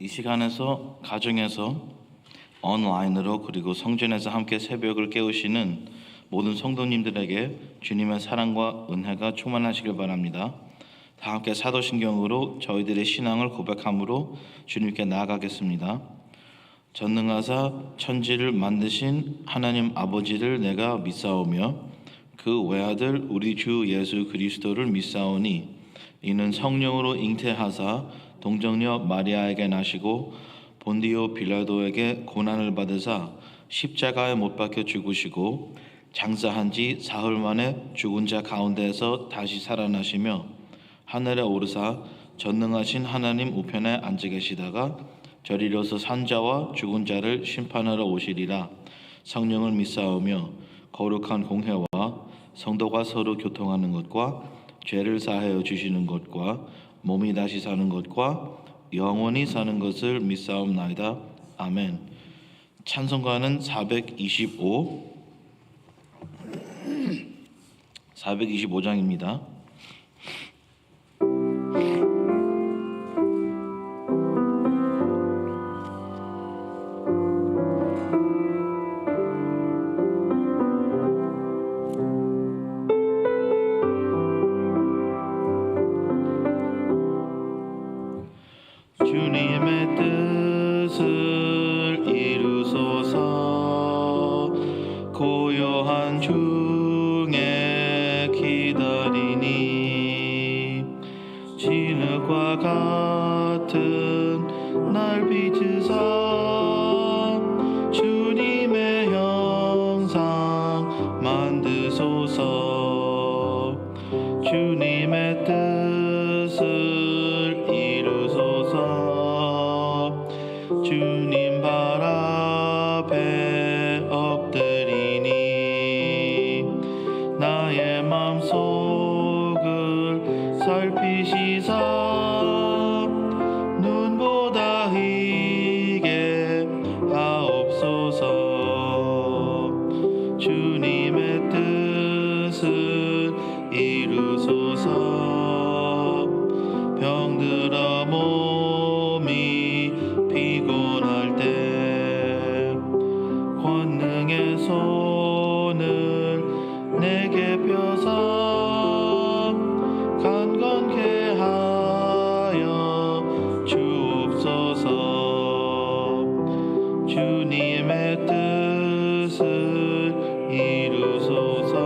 이 시간에서 가정에서 온라인으로 그리고 성전에서 함께 새벽을 깨우시는 모든 성도님들에게 주님의 사랑과 은혜가 충만하시길 바랍니다. 다 함께 사도신경으로 저희들의 신앙을 고백함으로 주님께 나아가겠습니다. 전능하사 천지를 만드신 하나님 아버지를 내가 믿사오며 그 외아들 우리 주 예수 그리스도를 믿사오니 이는 성령으로 잉태하사 동정녀 마리아에게 나시고 본디오 빌라도에게 고난을 받으사 십자가에 못 박혀 죽으시고 장사한 지 사흘 만에 죽은 자 가운데에서 다시 살아나시며 하늘에 오르사 전능하신 하나님 우편에 앉아 계시다가 저리로서 산자와 죽은 자를 심판하러 오시리라. 성령을 믿사오며 거룩한 공회와 성도가 서로 교통하는 것과 죄를 사하여 주시는 것과 몸이 다시 사는 것과 영원히 사는 것을 믿사옵나이다. 아멘. 찬송가는 425장입니다. 주님의 뜻을 이루소서. 고요한 중에 기다리니 진흙과 같은 날 빚으사 주님의 형상 만드소서. 주님의 뜻을 이루소서. 주님 발 앞에 엎드리니 나의 맘속을 살피시사 눈보다 희게 하옵소서. 주님의 뜻을 이루소서. 병들어 몸이 피곤할 때 권능의 손을 내게 펴사 강건케 하여 주옵소서. 주님의 뜻을 이루소서.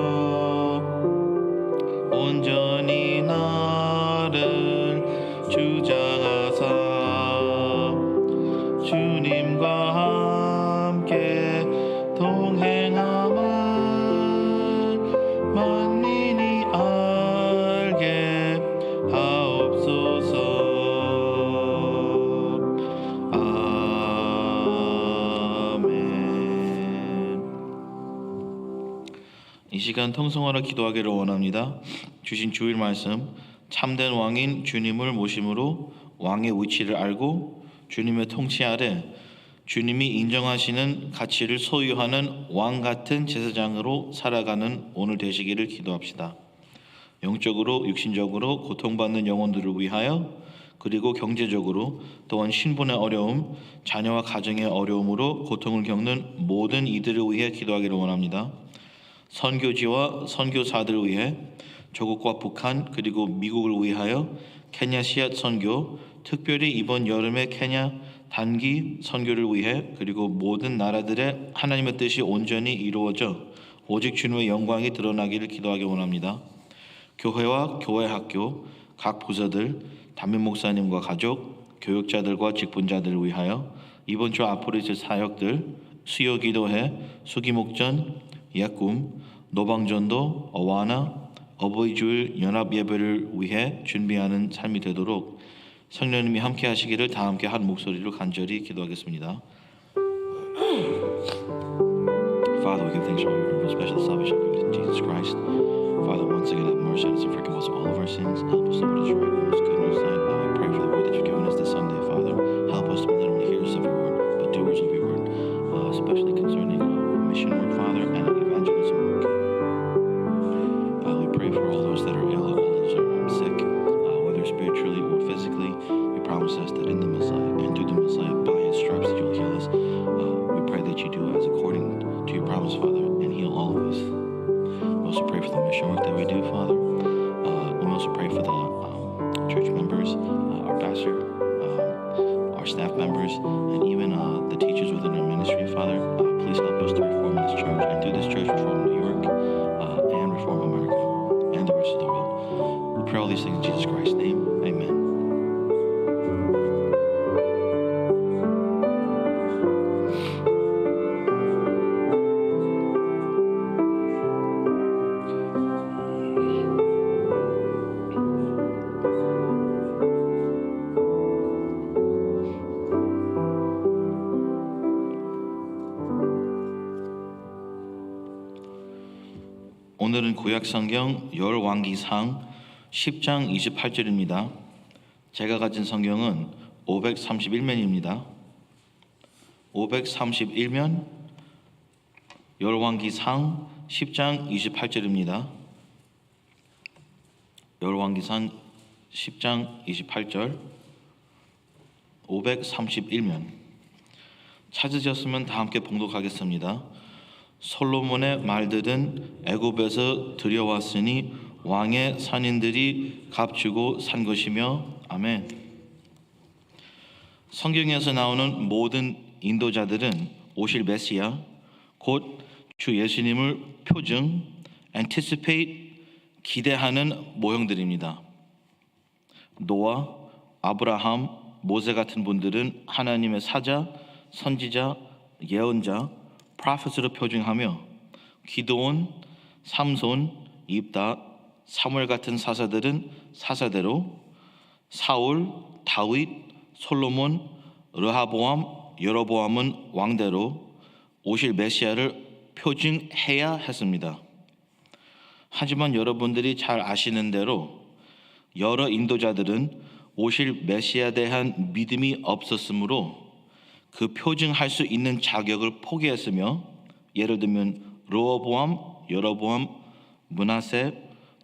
온전히 나를 주장하사 주님과 함께 동행함을 만민이 알게 하옵소서. 아멘. 이 시간 통성하러 기도하기를 원합니다. 주신 주일 말씀, 참된 왕인 주님을 모심으로 왕의 위치를 알고 주님의 통치 아래 주님이 인정하시는 가치를 소유하는 왕 같은 제사장으로 살아가는 오늘 되시기를 기도합시다. 영적으로 육신적으로 고통받는 영혼들을 위하여 그리고 경제적으로 또한 신분의 어려움, 자녀와 가정의 어려움으로 고통을 겪는 모든 이들을 위해 기도하기를 원합니다. 선교지와 선교사들을 위해 조국과 북한 그리고 미국을 위하여 케냐 씨앗 선교, 특별히 이번 여름에 케냐 단기 선교를 위해 그리고 모든 나라들의 하나님의 뜻이 온전히 이루어져 오직 주님의 영광이 드러나기를 기도하기 원합니다. 교회와 교회 학교, 각 부서들, 담임 목사님과 가족, 교육자들과 직분자들을 위하여 이번 주 앞으로 있을 사역들, 수요 기도회, 수기 목전, 예꿈, 노방전도, 어와나, 어버이 주일 연합 예배를 위해 준비하는 삶이 되도록 성령님이 함께 하시기를 다 함께 한 목소리로 간절히 기도하겠습니다. Father, we give thanks for your special salvation in Jesus Christ. Father, once again, have mercy on us and forgive us all of our sins. Help us to what is right and what is good in your sight. Now we pray for the word that you've given us this Sunday, Father. Help us to be not only hearers of your word, but doers of your word, especially concerning mission work, Father, and evangelism work. We pray for all those that are ill, all those that are sick, whether spiritually or physically. You promise us that in the Messiah and through the Messiah, church members, our pastor, our staff members, and even the teachers within our ministry. Father, please help us to reform this church, and through this church reform New York and reform America and the rest of the world. We pray all these things in Jesus Christ's name. Amen. 오늘은 구약성경 열왕기상 10장 28절입니다. 제가 가진 성경은 531면입니다. 531면 열왕기상 10장 28절입니다. 열왕기상 10장 28절 531면 찾으셨으면 다 함께 봉독하겠습니다. 솔로몬의 말들은 애굽에서 들여왔으니 왕의 산인들이 값주고 산 것이며. 아멘. 성경에서 나오는 모든 인도자들은 오실 메시아 곧 주 예수님을 표징 anticipate 기대하는 모형들입니다. 노아, 아브라함, 모세 같은 분들은 하나님의 사자, 선지자, 예언자 프로페트로 표징하며 기드온, 삼손, 입다, 사무엘 같은 사사들은 사사대로, 사울, 다윗, 솔로몬, 르하보암, 여로보암은 왕대로 오실 메시아를 표징해야 했습니다. 하지만 여러분들이 잘 아시는 대로 여러 인도자들은 오실 메시아에 대한 믿음이 없었으므로 그 표징할 수 있는 자격을 포기했으며, 예를 들면 르호보암, 여로보암, 므낫세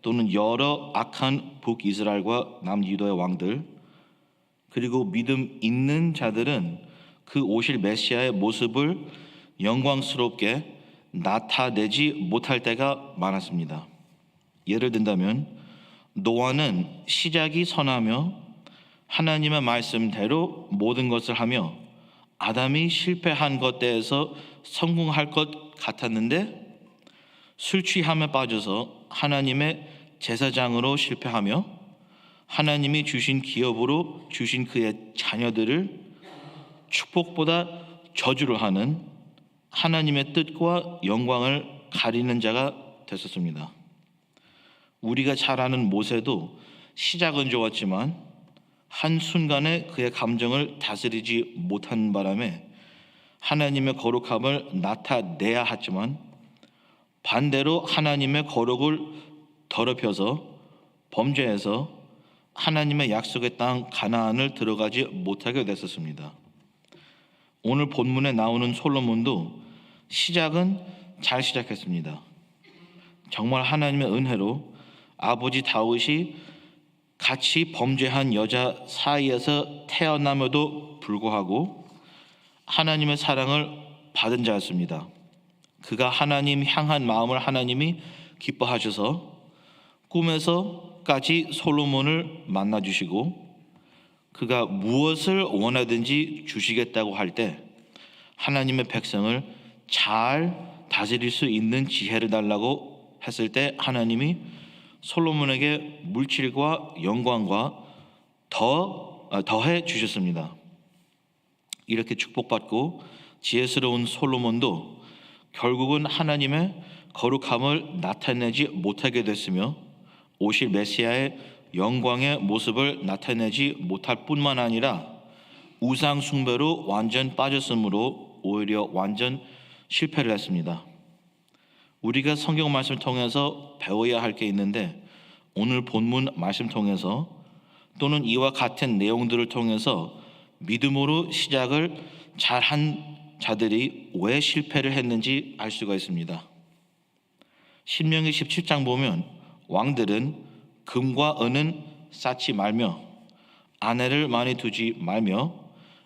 또는 여러 악한 북이스라엘과 남유다의 왕들, 그리고 믿음 있는 자들은 그 오실 메시아의 모습을 영광스럽게 나타내지 못할 때가 많았습니다. 예를 든다면 노아는 시작이 선하며 하나님의 말씀대로 모든 것을 하며 아담이 실패한 것 대해서 성공할 것 같았는데 술 취함에 빠져서 하나님의 제사장으로 실패하며 하나님이 주신 기업으로 주신 그의 자녀들을 축복보다 저주를 하는 하나님의 뜻과 영광을 가리는 자가 됐었습니다. 우리가 잘 아는 모세도 시작은 좋았지만 한순간에 그의 감정을 다스리지 못한 바람에 하나님의 거룩함을 나타내야 했지만 반대로 하나님의 거룩을 더럽혀서 범죄해서 하나님의 약속의 땅 가나안을 들어가지 못하게 됐었습니다. 오늘 본문에 나오는 솔로몬도 시작은 잘 시작했습니다. 정말 하나님의 은혜로 아버지 다윗이 같이 범죄한 여자 사이에서 태어남에도 불구하고 하나님의 사랑을 받은 자였습니다. 그가 하나님 향한 마음을 하나님이 기뻐하셔서 꿈에서까지 솔로몬을 만나주시고 그가 무엇을 원하든지 주시겠다고 할 때 하나님의 백성을 잘 다스릴 수 있는 지혜를 달라고 했을 때 하나님이 솔로몬에게 물질과 영광과 더해 주셨습니다. 이렇게 축복받고 지혜스러운 솔로몬도 결국은 하나님의 거룩함을 나타내지 못하게 됐으며 오실 메시아의 영광의 모습을 나타내지 못할 뿐만 아니라 우상 숭배로 완전 빠졌으므로 오히려 완전 실패를 했습니다. 우리가 성경 말씀을 통해서 배워야 할 게 있는데 오늘 본문 말씀 통해서 또는 이와 같은 내용들을 통해서 믿음으로 시작을 잘한 자들이 왜 실패를 했는지 알 수가 있습니다. 신명기 17장 보면 왕들은 금과 은은 쌓지 말며 아내를 많이 두지 말며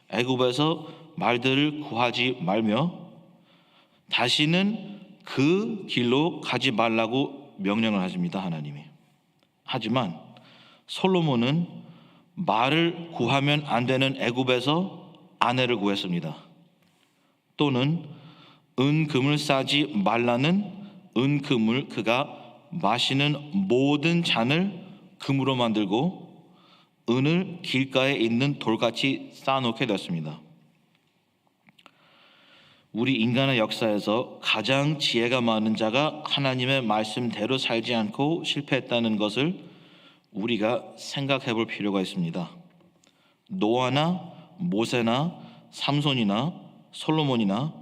애굽에서 말들을 구하지 말며 다시는 그 길로 가지 말라고 명령을 하십니다. 하나님이. 하지만 솔로몬은 말을 구하면 안 되는 애굽에서 아내를 구했습니다. 또는 은금을 싸지 말라는 은금을 그가 마시는 모든 잔을 금으로 만들고 은을 길가에 있는 돌같이 쌓아놓게 됐습니다. 우리 인간의 역사에서 가장 지혜가 많은 자가 하나님의 말씀대로 살지 않고 실패했다는 것을 우리가 생각해 볼 필요가 있습니다. 노아나 모세나 삼손이나 솔로몬이나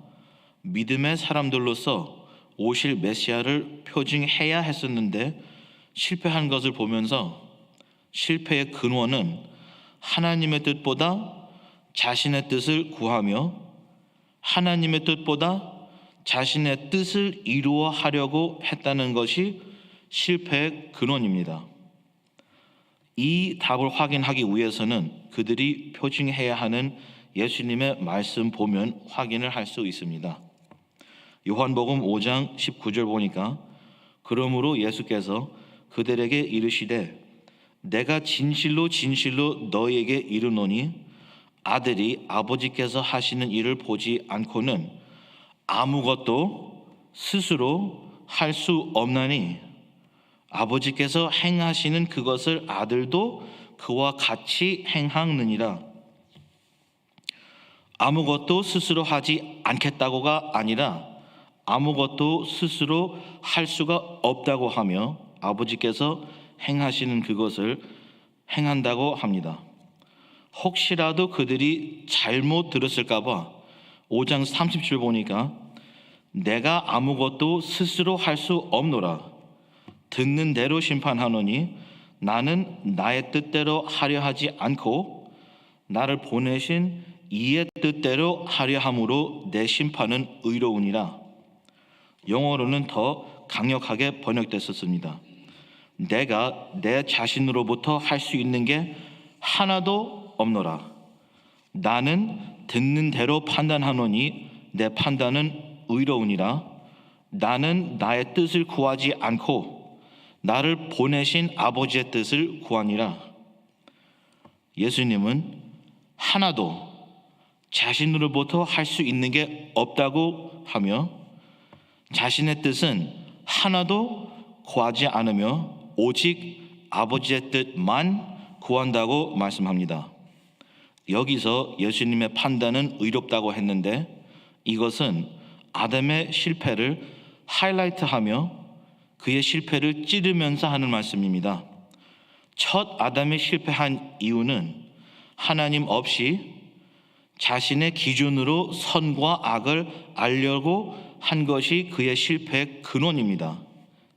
믿음의 사람들로서 오실 메시아를 표징해야 했었는데 실패한 것을 보면서 실패의 근원은 하나님의 뜻보다 자신의 뜻을 구하며 하나님의 뜻보다 자신의 뜻을 이루어 하려고 했다는 것이 실패의 근원입니다. 이 답을 확인하기 위해서는 그들이 표징해야 하는 예수님의 말씀 보면 확인을 할 수 있습니다. 요한복음 5장 19절 보니까 그러므로 예수께서 그들에게 이르시되 내가 진실로 진실로 너희에게 이르노니 아들이 아버지께서 하시는 일을 보지 않고는 아무것도 스스로 할 수 없나니 아버지께서 행하시는 그것을 아들도 그와 같이 행하느니라. 아무것도 스스로 하지 않겠다고가 아니라 아무것도 스스로 할 수가 없다고 하며 아버지께서 행하시는 그것을 행한다고 합니다. 혹시라도 그들이 잘못 들었을까 봐 5장 30절 보니까 내가 아무것도 스스로 할 수 없노라. 듣는 대로 심판하노니 나는 나의 뜻대로 하려 하지 않고 나를 보내신 이의 뜻대로 하려 함으로 내 심판은 의로우니라. 영어로는 더 강력하게 번역됐었습니다. 내가 내 자신으로부터 할 수 있는 게 하나도 없노라. 나는 듣는 대로 판단하노니 내 판단은 의로우니라. 나는 나의 뜻을 구하지 않고 나를 보내신 아버지의 뜻을 구하니라. 예수님은 하나도 자신으로부터 할 수 있는 게 없다고 하며 자신의 뜻은 하나도 구하지 않으며 오직 아버지의 뜻만 구한다고 말씀합니다. 여기서 예수님의 판단은 의롭다고 했는데 이것은 아담의 실패를 하이라이트하며 그의 실패를 찌르면서 하는 말씀입니다. 첫 아담이 실패한 이유는 하나님 없이 자신의 기준으로 선과 악을 알려고 한 것이 그의 실패의 근원입니다.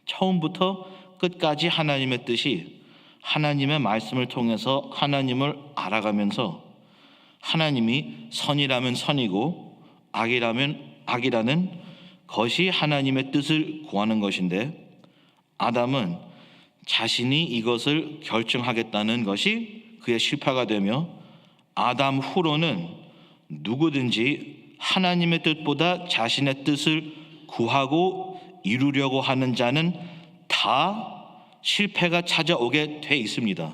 처음부터 끝까지 하나님의 뜻이 하나님의 말씀을 통해서 하나님을 알아가면서 하나님이 선이라면 선이고 악이라면 악이라는 것이 하나님의 뜻을 구하는 것인데 아담은 자신이 이것을 결정하겠다는 것이 그의 실패가 되며 아담 후로는 누구든지 하나님의 뜻보다 자신의 뜻을 구하고 이루려고 하는 자는 다 실패가 찾아오게 돼 있습니다.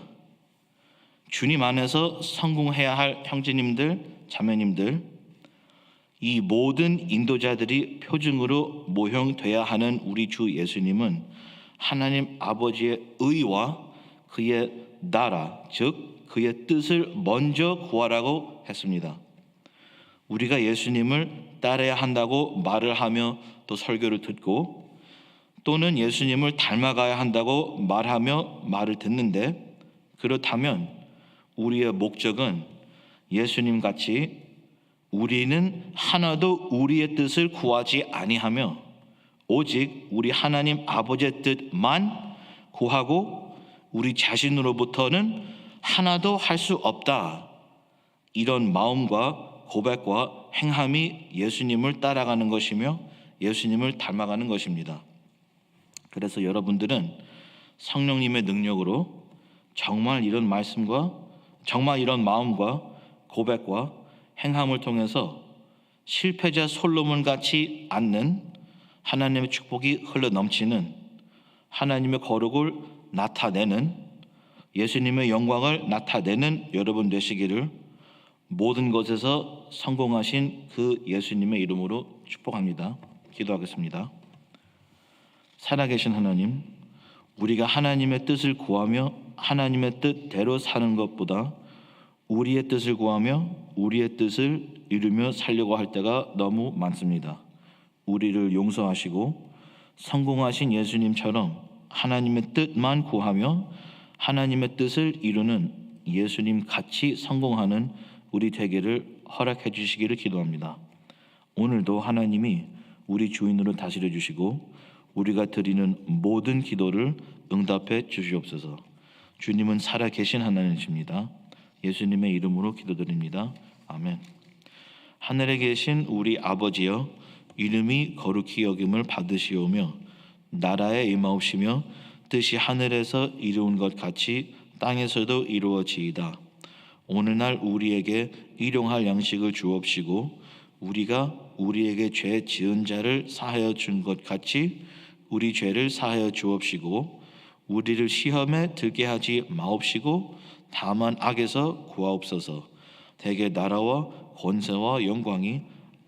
주님 안에서 성공해야 할 형제님들, 자매님들, 이 모든 인도자들이 표징으로 모형돼야 하는 우리 주 예수님은 하나님 아버지의 의와 그의 나라, 즉 그의 뜻을 먼저 구하라고 했습니다. 우리가 예수님을 따라야 한다고 말을 하며 또 설교를 듣고 또는 예수님을 닮아가야 한다고 말하며 말을 듣는데 그렇다면 우리의 목적은 예수님 같이 우리는 하나도 우리의 뜻을 구하지 아니하며 오직 우리 하나님 아버지의 뜻만 구하고 우리 자신으로부터는 하나도 할 수 없다. 이런 마음과 고백과 행함이 예수님을 따라가는 것이며 예수님을 닮아가는 것입니다. 그래서 여러분들은 성령님의 능력으로 정말 이런 말씀과 정말 이런 마음과 고백과 행함을 통해서 실패자 솔로몬 같이 않는 하나님의 축복이 흘러 넘치는 하나님의 거룩을 나타내는 예수님의 영광을 나타내는 여러분 되시기를 모든 것에서 성공하신 그 예수님의 이름으로 축복합니다. 기도하겠습니다. 살아계신 하나님, 우리가 하나님의 뜻을 구하며 하나님의 뜻대로 사는 것보다 우리의 뜻을 구하며 우리의 뜻을 이루며 살려고 할 때가 너무 많습니다. 우리를 용서하시고 성공하신 예수님처럼 하나님의 뜻만 구하며 하나님의 뜻을 이루는 예수님 같이 성공하는 우리 되기를 허락해 주시기를 기도합니다. 오늘도 하나님이 우리 주인으로 다스려 주시고 우리가 드리는 모든 기도를 응답해 주시옵소서. 주님은 살아계신 하나님이십니다. 예수님의 이름으로 기도드립니다. 아멘. 하늘에 계신 우리 아버지여, 이름이 거룩히 여김을 받으시오며 나라에 임하옵시며 뜻이 하늘에서 이루은 것 같이 땅에서도 이루어지이다. 오늘날 우리에게 일용할 양식을 주옵시고 우리가 우리에게 죄 지은 자를 사하여 준 것 같이 우리 죄를 사하여 주옵시고 우리를 시험에 들게 하지 마옵시고 다만 악에서 구하옵소서. 대개 나라와 권세와 영광이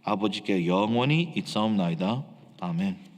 아버지께 영원히 있사옵나이다. 아멘.